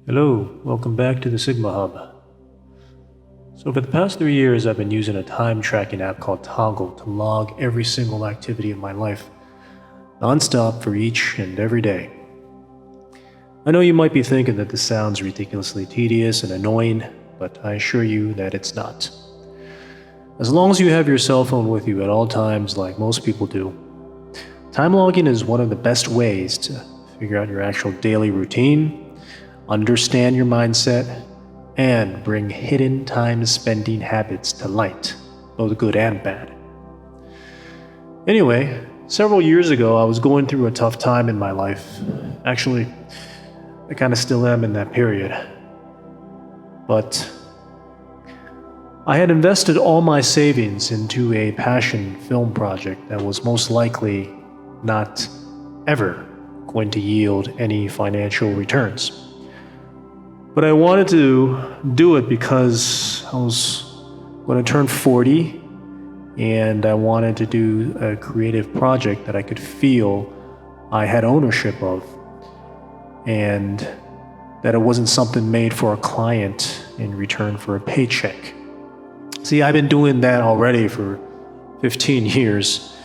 Hello, welcome back to the Sigma Hub. So for the past 3 years, I've been using a time tracking app called Toggl to log every single activity of my life, nonstop for each and every day. I know you might be thinking that this sounds ridiculously tedious and annoying, but I assure you that it's not. As long as you have your cell phone with you at all times like most people do, time logging is one of the best ways to figure out your actual daily routine, understand your mindset, and bring hidden time spending habits to light, both good and bad. Anyway, several years ago, I was going through a tough time in my life. Actually, I kind of still am in that period. But I had invested all my savings into a passion film project that was most likely not ever going to yield any financial returns. But I wanted to do it because I was going to turn 40 and I wanted to do a creative project that I could feel I had ownership of and that it wasn't something made for a client in return for a paycheck. See, I've been doing that already for 15 years,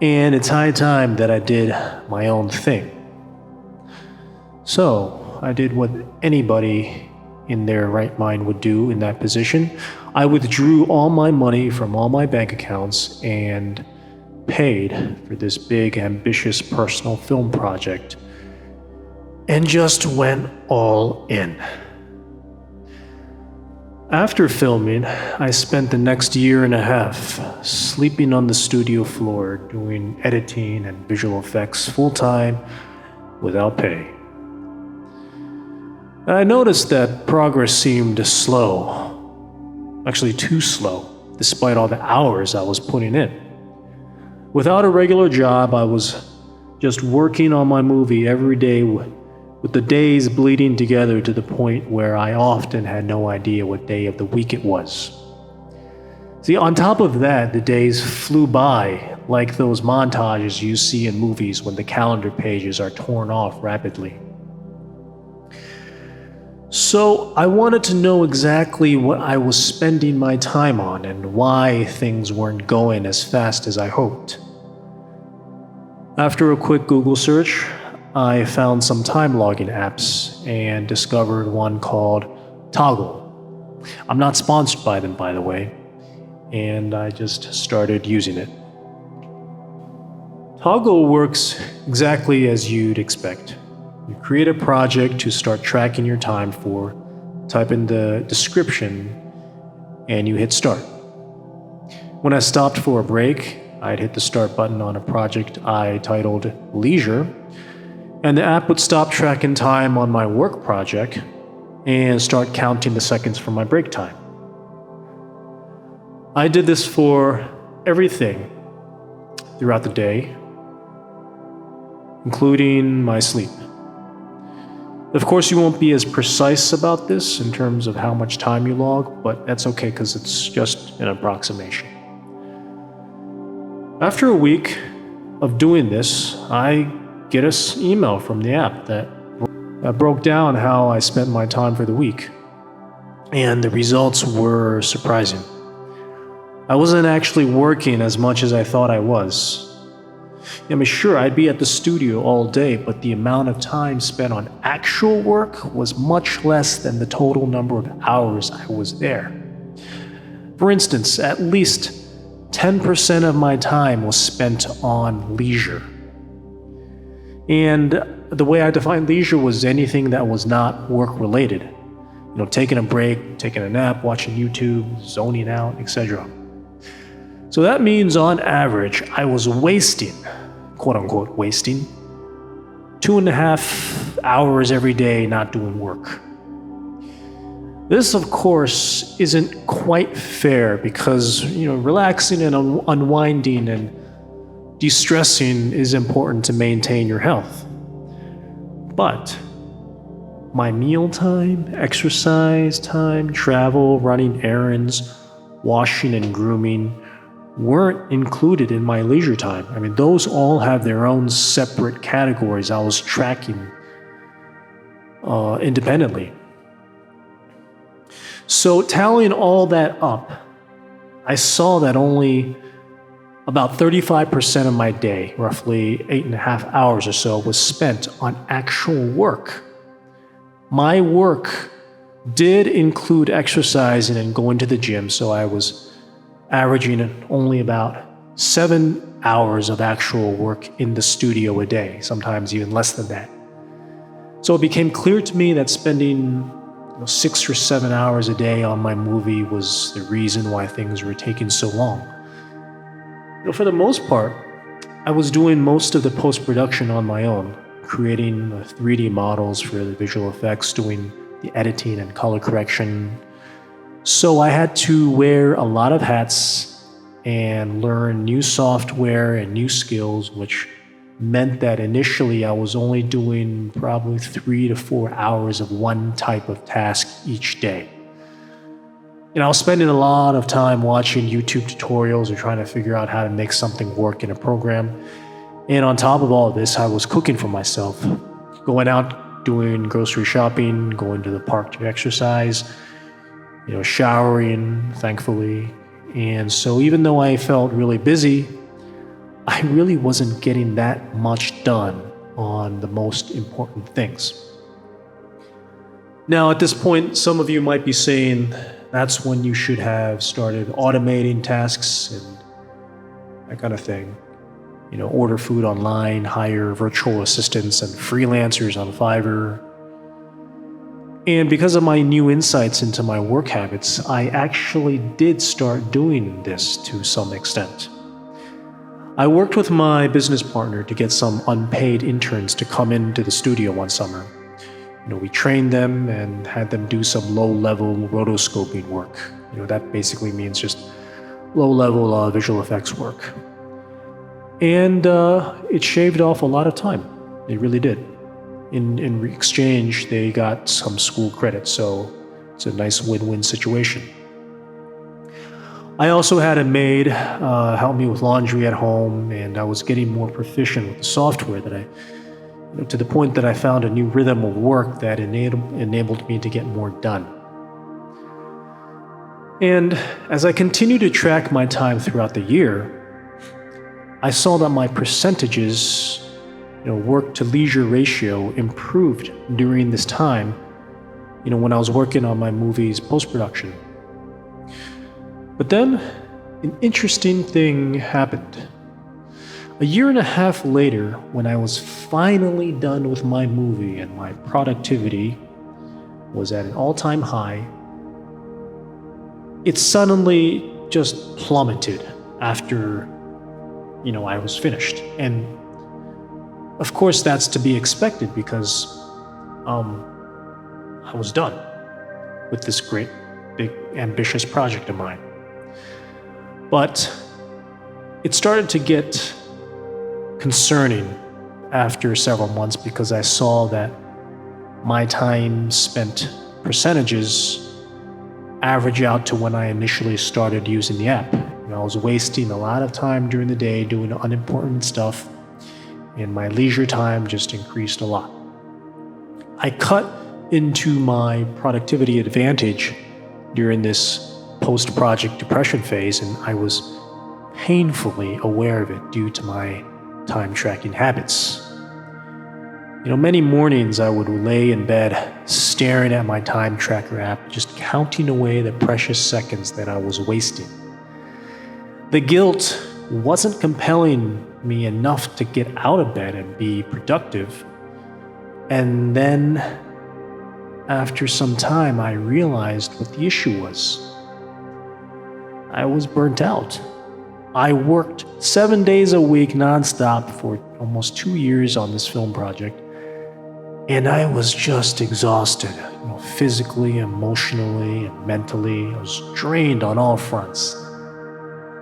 and it's high time that I did my own thing. So I did what anybody in their right mind would do in that position. I withdrew all my money from all my bank accounts and paid for this big, ambitious personal film project and just went all in. After filming, I spent the next year and a half sleeping on the studio floor doing editing and visual effects full-time without pay. I noticed that progress seemed slow, actually too slow, despite all the hours I was putting in. Without a regular job, I was just working on my movie every day, with the days bleeding together to the point where I often had no idea what day of the week it was. See, on top of that, the days flew by like those montages you see in movies when the calendar pages are torn off rapidly. So I wanted to know exactly what I was spending my time on and why things weren't going as fast as I hoped. After a quick Google search, I found some time logging apps and discovered one called Toggl. I'm not sponsored by them, by the way, and I just started using it. Toggl works exactly as you'd expect. You create a project to start tracking your time for, type in the description, and you hit start. When I stopped for a break, I'd hit the start button on a project I titled Leisure, and the app would stop tracking time on my work project and start counting the seconds for my break time. I did this for everything throughout the day, including my sleep. Of course, you won't be as precise about this in terms of how much time you log, but that's okay because it's just an approximation. After a week of doing this, I get an email from the app that broke down how I spent my time for the week, and the results were surprising. I wasn't actually working as much as I thought I was. I mean, sure, I'd be at the studio all day, but the amount of time spent on actual work was much less than the total number of hours I was there. For instance, at least 10% of my time was spent on leisure. And the way I defined leisure was anything that was not work-related. Taking a break, taking a nap, watching YouTube, zoning out, etc. So that means on average, I was wasting, quote unquote wasting, 2.5 hours every day not doing work. This, of course, isn't quite fair because, relaxing and unwinding and de-stressing is important to maintain your health. But my meal time, exercise time, travel, running errands, washing and grooming weren't included in my leisure time. I mean, those all have their own separate categories I was tracking independently. So tallying all that up, I saw that only about 35% of my day, roughly 8.5 hours or so, was spent on actual work. My work did include exercising and going to the gym, so I was averaging only about 7 hours of actual work in the studio a day, sometimes even less than that. So it became clear to me that spending 6 or 7 hours a day on my movie was the reason why things were taking so long. For the most part, I was doing most of the post-production on my own, creating 3D models for the visual effects, doing the editing and color correction. So I had to wear a lot of hats and learn new software and new skills, which meant that initially I was only doing probably 3 to 4 hours of one type of task each day. I was spending a lot of time watching YouTube tutorials or trying to figure out how to make something work in a program. And on top of all of this, I was cooking for myself, going out, doing grocery shopping, going to the park to exercise, showering, thankfully. And so even though I felt really busy, I really wasn't getting that much done on the most important things. Now, at this point, some of you might be saying that's when you should have started automating tasks and that kind of thing. Order food online, hire virtual assistants and freelancers on Fiverr. And because of my new insights into my work habits, I actually did start doing this to some extent. I worked with my business partner to get some unpaid interns to come into the studio one summer. We trained them and had them do some low-level rotoscoping work. That basically means just low-level visual effects work. And it shaved off a lot of time. It really did. In exchange, they got some school credit, so it's a nice win-win situation. I also had a maid help me with laundry at home, and I was getting more proficient with the software to the point that I found a new rhythm of work that enabled me to get more done. And as I continued to track my time throughout the year, I saw that my percentages, work to leisure ratio improved during this time, when I was working on my movie's post-production. But then an interesting thing happened. A year and a half later, when I was finally done with my movie and my productivity was at an all-time high, it suddenly just plummeted after, I was finished. And of course, that's to be expected because I was done with this great, big, ambitious project of mine. But it started to get concerning after several months because I saw that my time spent percentages average out to when I initially started using the app. I was wasting a lot of time during the day doing unimportant stuff, and my leisure time just increased a lot. I cut into my productivity advantage during this post-project depression phase, and I was painfully aware of it due to my time tracking habits. Many mornings I would lay in bed staring at my time tracker app, just counting away the precious seconds that I was wasting. The guilt wasn't compelling me enough to get out of bed and be productive. And then, after some time, I realized what the issue was. I was burnt out. I worked 7 days a week nonstop for almost 2 years on this film project, and I was just exhausted, physically, emotionally, and mentally. I was drained on all fronts.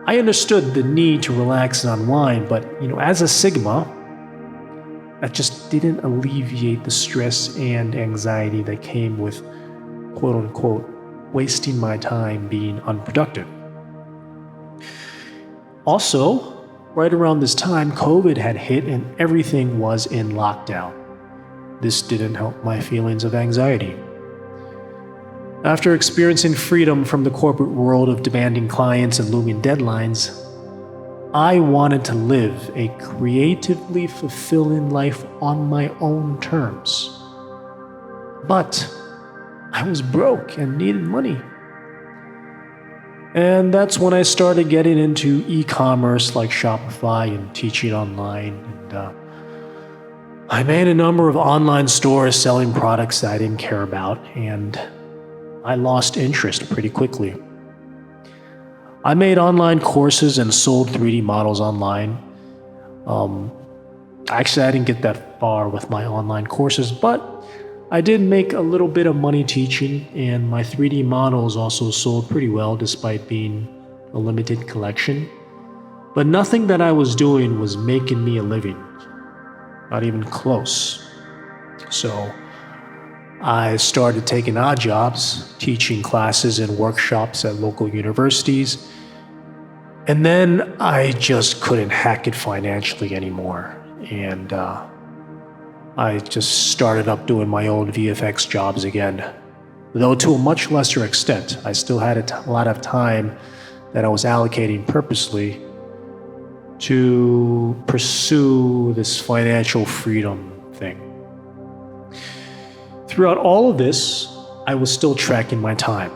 I understood the need to relax and unwind, but as a Sigma, that just didn't alleviate the stress and anxiety that came with, quote-unquote, wasting my time being unproductive. Also, right around this time, COVID had hit and everything was in lockdown. this didn't help my feelings of anxiety. After experiencing freedom from the corporate world of demanding clients and looming deadlines, I wanted to live a creatively fulfilling life on my own terms. But I was broke and needed money. And that's when I started getting into e-commerce like Shopify and teaching online. And I made a number of online stores selling products that I didn't care about, and I lost interest pretty quickly. I made online courses and sold 3D models online. Actually, I didn't get that far with my online courses, but I did make a little bit of money teaching, and my 3D models also sold pretty well despite being a limited collection. But nothing that I was doing was making me a living, not even close. So I started taking odd jobs, teaching classes and workshops at local universities, and then I just couldn't hack it financially anymore. And I just started up doing my own VFX jobs again. Though to a much lesser extent, I still had a lot of time that I was allocating purposely to pursue this financial freedom thing. Throughout all of this, I was still tracking my time.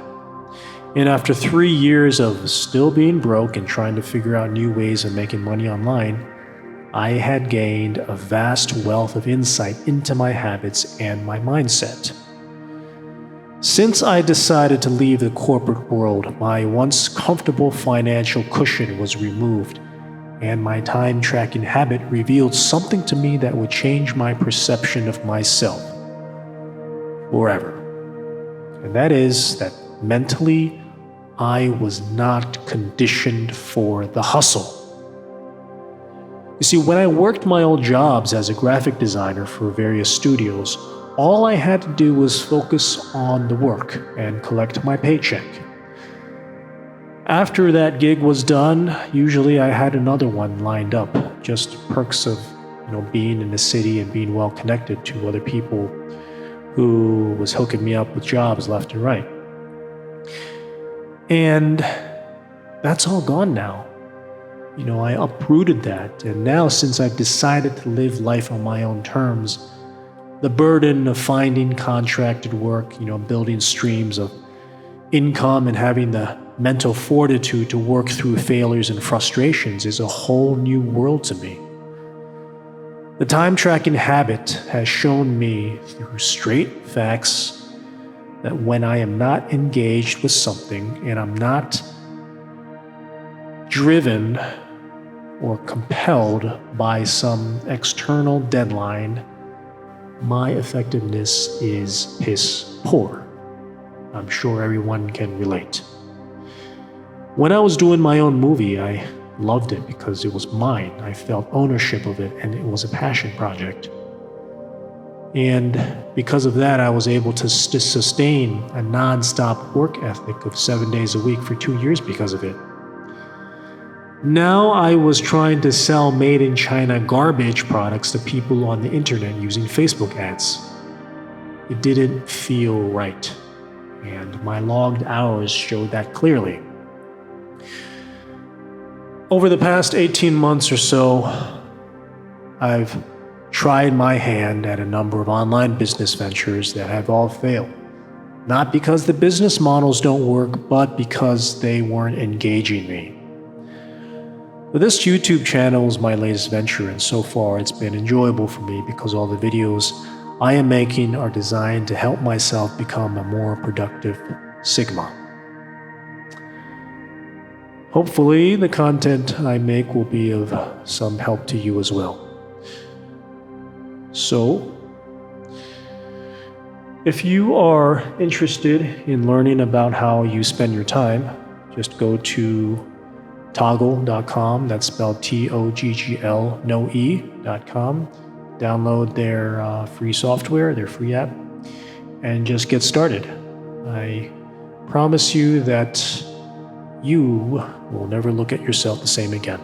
And after 3 years of still being broke and trying to figure out new ways of making money online, I had gained a vast wealth of insight into my habits and my mindset. Since I decided to leave the corporate world, my once comfortable financial cushion was removed, and my time tracking habit revealed something to me that would change my perception of myself forever. And that is that mentally, I was not conditioned for the hustle. You see, when I worked my old jobs as a graphic designer for various studios, all I had to do was focus on the work and collect my paycheck. After that gig was done, usually I had another one lined up, just perks of being in the city and being well connected to other people who was hooking me up with jobs left and right. And that's all gone now. I uprooted that, and now since I've decided to live life on my own terms, the burden of finding contracted work, building streams of income and having the mental fortitude to work through failures and frustrations is a whole new world to me. The time tracking habit has shown me through straight facts that when I am not engaged with something and I'm not driven or compelled by some external deadline, my effectiveness is piss poor. I'm sure everyone can relate. When I was doing my own movie, I loved it because it was mine. I felt ownership of it, and it was a passion project. And because of that, I was able to sustain a non-stop work ethic of 7 days a week for 2 years because of it. Now I was trying to sell made-in-China garbage products to people on the internet using Facebook ads. It didn't feel right, and my logged hours showed that clearly. Over the past 18 months or so, I've tried my hand at a number of online business ventures that have all failed. Not because the business models don't work, but because they weren't engaging me. But this YouTube channel is my latest venture, and so far it's been enjoyable for me because all the videos I am making are designed to help myself become a more productive Sigma. Hopefully, the content I make will be of some help to you as well. So, if you are interested in learning about how you spend your time, just go to Toggl.com, that's spelled Toggl, no E.com. Download their free software, their free app, and just get started. I promise you that you will never look at yourself the same again.